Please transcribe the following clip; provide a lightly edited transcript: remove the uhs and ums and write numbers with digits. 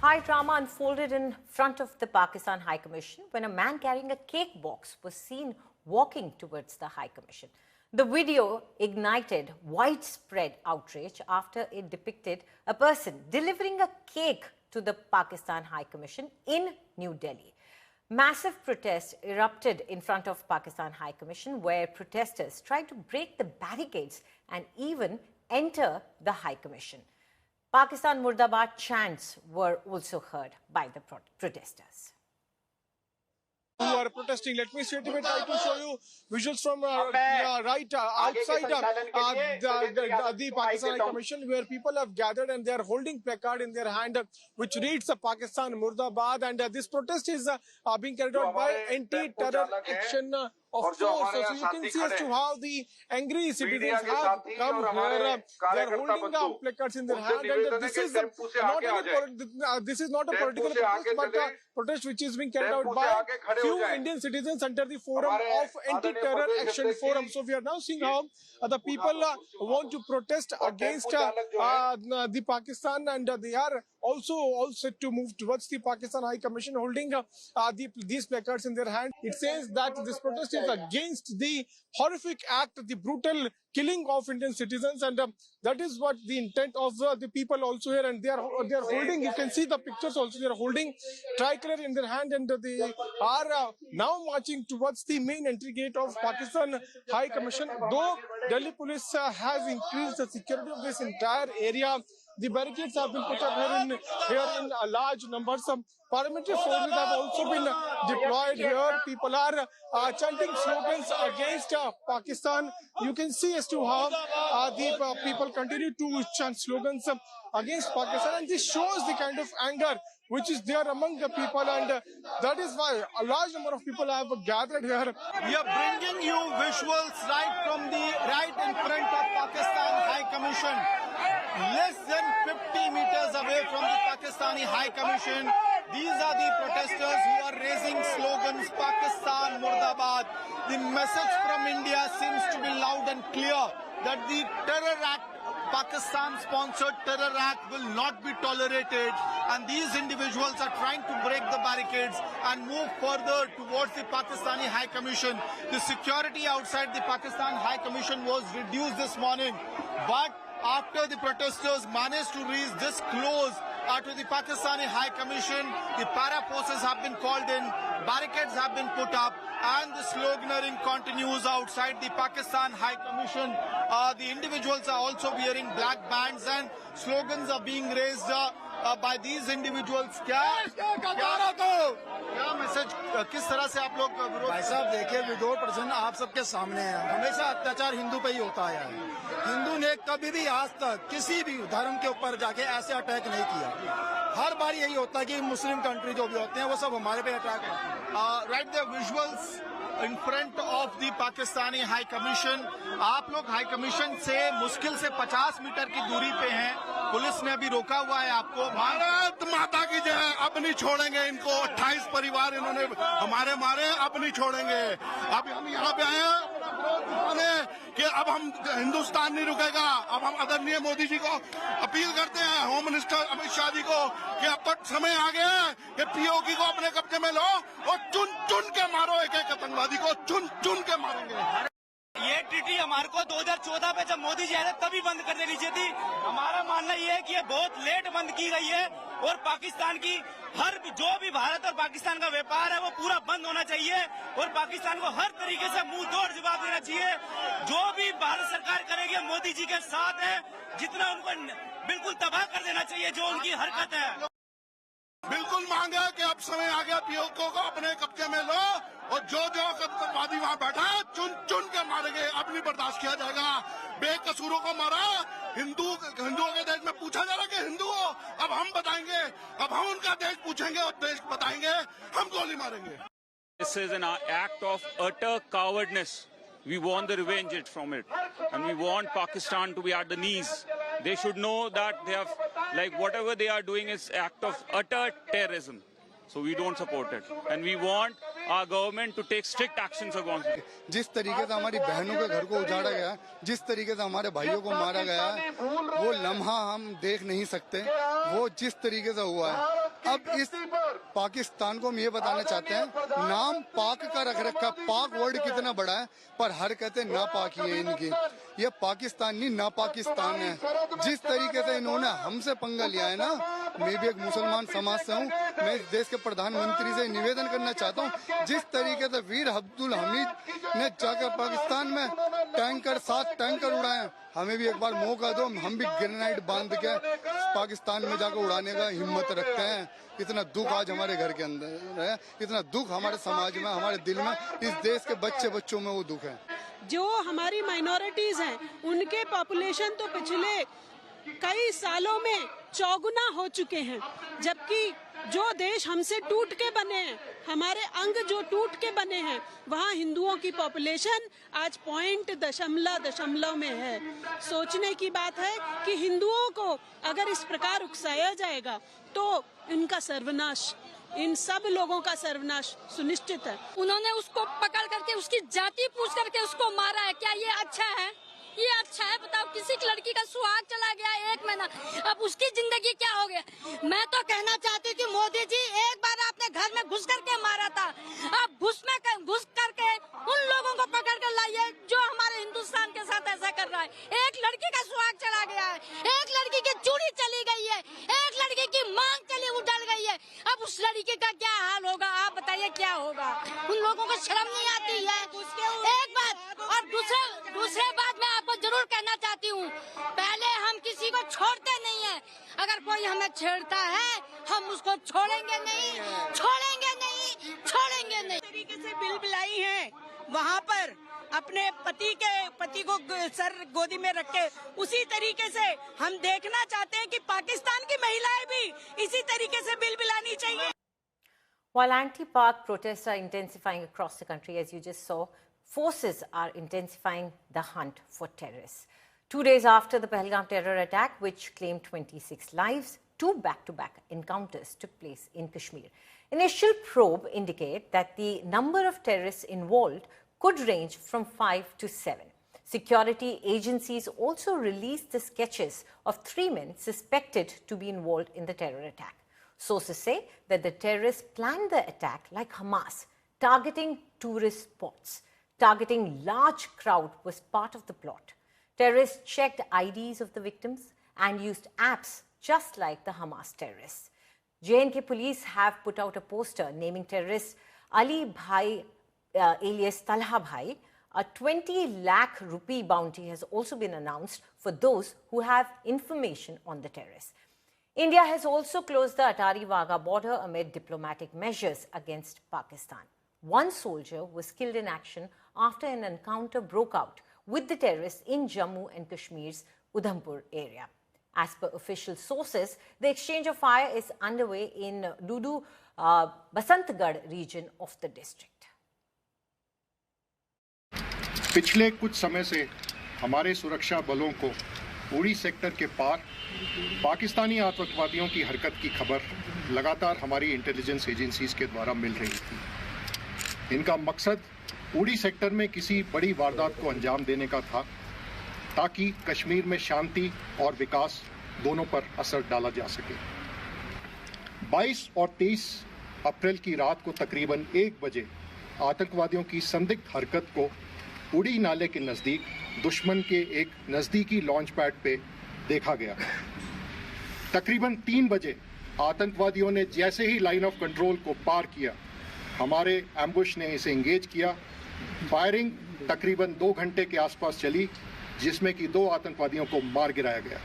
High drama unfolded in front of the Pakistan High Commission when a man carrying a cake box was seen walking towards the High Commission. The video ignited widespread outrage after it depicted a person delivering a cake to the Pakistan High Commission in New Delhi. Massive protests erupted in front of Pakistan High Commission, where protesters tried to break the barricades and even enter the High Commission. Pakistan Murdabad chants were also heard by the protesters. Who are protesting. Let me straight away try to show you visuals from right outside the Pakistan High Commission, where people have gathered and they are holding placard in their hand which reads Pakistan Murdabad, and this protest is being carried out by anti-terror action of force. So you can see as to how the angry citizens have come here. They are holding placards in their hand, and this is not a political protest, but a protest which is being carried out by few Indian citizens under the forum of Anti-Terror Action Forum. So we are now seeing how the people want to protest against the Pakistan, and they are also all set to move towards the Pakistan High Commission holding these placards in their hand. It says that this protest is against the horrific act, the brutal killing of Indian citizens, and that is what the intent of the people also here. And they are holding, you can see the pictures also, they are holding tricolor in their hand, and they are now marching towards the main entry gate of Pakistan High Commission. Though Delhi police has increased the security of this entire area, the barricades have been put up here in large numbers. Paramilitary forces have also been deployed here. People are chanting slogans against Pakistan. You can see as to how the people continue to chant slogans against Pakistan, and this shows the kind of anger which is there among the people, and that is why a large number of people have gathered here. We are bringing you visuals right in front of Pakistan High Commission, less than 50 meters away from the Pakistani High Commission. These are the protesters who are raising slogans, Pakistan Murdabad. The message from India seems to be loud and clear that the terror act, Pakistan-sponsored terror act, will not be tolerated, and these individuals are trying to break the barricades and move further towards the Pakistani High Commission. The security outside the Pakistan High Commission was reduced this morning, but after the protesters managed to reach this close to the Pakistani High Commission, the para forces have been called in, barricades have been put up, and the sloganeering continues outside the Pakistan High Commission. The individuals are also wearing black bands, and slogans are being raised by these individuals. क्या message किस तरह से आप लोग भाई साहब देखिए, विदोर प्रश्न आप सबके सामने है। हमेशा अत्याचार हिंदू पे ही होता है। हिंदू ने कभी भी आज तक किसी भी धर्म के ऊपर जाके ऐसे अटैक नहीं किया। हर बार यही होता है कि मुस्लिम कंट्री जो भी होते हैं वो सब हमारे पे अटैक करते हैं। Right the visuals in front of the Pakistani High Commission. आप लोग हाई कमीशन से मुश्किल से 50 मीटर की दूरी पे हैं। पुलिस ने अभी रोका हुआ है आपको। भारत माता की जय। अब नहीं छोड़ेंगे इनको। 28 परिवार इन्होंने हमारे मारे, अब नहीं छोड़ेंगे। अब हम यहाँ पे आए हैं कि अब हम हिंदुस्तान नहीं रुकेगा। अब हम आदरणीय मोदी जी को अपील करते हैं, होम मिनिस्टर अमित शाह जी को, कि अब तक समय आ गया है कि पीओके को अपने कब्जे में लो और चुन चुन के मारो। एक एक आतंकवादी को चुन चुन के मारेंगे। ये ट्रीटी हमारे को 2014 पे जब मोदी जी आए तभी बंद कर देनी चाहिए थी। हमारा मानना ये है कि ये बहुत लेट बंद की गई है, और पाकिस्तान की जो भी भारत और पाकिस्तान का व्यापार है वो पूरा बंद होना चाहिए, और पाकिस्तान को हर तरीके से मुंह तोड़ जवाब देना चाहिए। जो भी भारत सरकार करेगी मोदी जी के साथ है, जितना उनको बिल्कुल तबाह कर देना चाहिए जो उनकी हरकत है। बिल्कुल मांगा कि अब समय आ गया, पीओके को अपने कब्जे में लो, और जो आतंकवादी वहाँ बैठा है चुन चुन के मारेंगे। अब नहीं बर्दाश्त किया जाएगा। बेकसूरों को मारा। हिंदुओं के देश में पूछा जा रहा है कि हिंदू हो, अब हम बताएंगे। अब हम उनका देश पूछेंगे और देश बताएंगे, हम गोली मारेंगे। This is an act of utter cowardness. We want the revenge from it, and we want Pakistan to be at the knees. They should know that they have, like, whatever they are doing is act of utter terrorism. So we don't support it, and we want our government to take strict actions against it. जिस तरीके से हमारी बहनों के घर को उजाड़ा गया, जिस तरीके से हमारे भाइयों को मारा गया, वो लम्हा हम देख नहीं सकते। वो जिस तरीके से हुआ है, अब इस पाकिस्तान को हम ये बताना चाहते हैं, नाम पाक का रख रखा, पाक वर्ड कितना बड़ा है, पर हरकतें नापाकी है इनकी। ये पाकिस्तान नहीं, ना पाकिस्तान है। जिस तरीके से इन्होंने हमसे पंगा लिया है ना, मैं भी एक मुसलमान समाज से हूँ, मैं इस देश के प्रधानमंत्री से निवेदन करना चाहता हूँ, जिस तरीके से वीर अब्दुल हमीद ने जाकर पाकिस्तान में टैंकर 7 टैंकर उड़ाए, हमें भी एक बार मौका दो, हम भी ग्रेनाइट बांध के पाकिस्तान में जाकर उड़ाने का हिम्मत रखते हैं। इतना दुख आज हमारे घर के अंदर है, इतना दुख हमारे समाज में, हमारे दिल में, इस देश के बच्चों में वो दुख है। जो हमारी माइनॉरिटीज हैं, उनके पॉपुलेशन तो पिछले कई सालों में चौगुना हो चुके हैं, जबकि जो देश हमसे टूट के बने हैं, हमारे अंग जो टूट के बने हैं, वहाँ हिंदुओं की पॉपुलेशन आज 0.0 में है। सोचने की बात है कि हिंदुओं को अगर इस प्रकार उकसाया जाएगा तो इनका सर्वनाश, इन सब लोगों का सर्वनाश सुनिश्चित है। उन्होंने उसको पकड़ करके उसकी जाति पूछ करके उसको मारा है, क्या ये अच्छा है? ये अच्छा है? बताओ, किसी लड़की का सुहाग चला गया 1 महीना, अब उसकी जिंदगी क्या हो गया? मैं तो कहना चाहती थी, मोदी जी एक बार आपने घर में घुस करके मारा था, आप घुस करके उन लोगों को पकड़ कर लाइए जो हमारे हिंदुस्तान के साथ ऐसा कर रहा है। एक लड़की का सुहाग चला गया है, एक लड़की की चूड़ी चली गई है, एक लड़की की मांग चली उछल गई है, अब उस लड़की का क्या हाल होगा? आप बताइए क्या होगा? उन लोगों को शर्म नहीं आती है? एक बात, और दूसरे बात मैं आपको जरूर कहना चाहती हूँ, पहले हम किसी को छोड़ते नहीं है, अगर कोई हमें छेड़ता है हम उसको छोड़ेंगे नहीं, छोड़ेंगे नहीं, छोड़ेंगे नहीं। तरीके से बिलबिलाई हैं वहाँ पर अपने पति को सर गोदी में रख के, उसी तरीके से हम देखना चाहते हैं कि पाकिस्तान की महिलाएं भी इसी तरीके से बिलबिलानी चाहिए। While anti-Pak protests are intensifying across the country, as you just saw, forces are intensifying the hunt for terrorists. 2 days after the Pahalgam terror attack, which claimed 26 lives, 2 back-to-back encounters took place in Kashmir. Initial probe indicate that the number of terrorists involved could range from 5 to 7. Security agencies also released the sketches of 3 men suspected to be involved in the terror attack. Sources say that the terrorists planned the attack like Hamas, targeting tourist spots. Targeting large crowd was part of the plot. Terrorists checked IDs of the victims and used apps just like the Hamas terrorists. J&K police have put out a poster naming terrorist Ali Bhai alias Talha Bhai. A 20 lakh rupee bounty has also been announced for those who have information on the terrorists. India has also closed the Atari-Wagah border amid diplomatic measures against Pakistan. One soldier was killed in action after an encounter broke out with the terrorists in Jammu and Kashmir's Udhampur area. As per official sources, the exchange of fire is underway in Dudu Basantgarh region of the district. पिछले कुछ समय से हमारे सुरक्षा बलों को उड़ी sector के पार पाकिस्तानी आतंकवादियों की हरकत की खबर लगातार हमारी इंटेलिजेंस एजेंसीज के द्वारा मिल रही थी। इनका मकसद उड़ी सेक्टर में किसी बड़ी वारदात को अंजाम देने का था, ताकि कश्मीर में शांति और विकास दोनों पर असर डाला जा सके। 22 और 23 अप्रैल की रात को तकरीबन 1 बजे आतंकवादियों की संदिग्ध हरकत को उड़ी नाले के नज़दीक दुश्मन के एक नज़दीकी लॉन्च पैड पे देखा गया। तकरीबन 3 बजे आतंकवादियों ने जैसे ही लाइन ऑफ कंट्रोल को पार किया, हमारे एम्बुश ने इसे एंगेज किया। फायरिंग तकरीबन 2 घंटे के आसपास चली, जिसमें कि 2 आतंकवादियों को मार गिराया गया।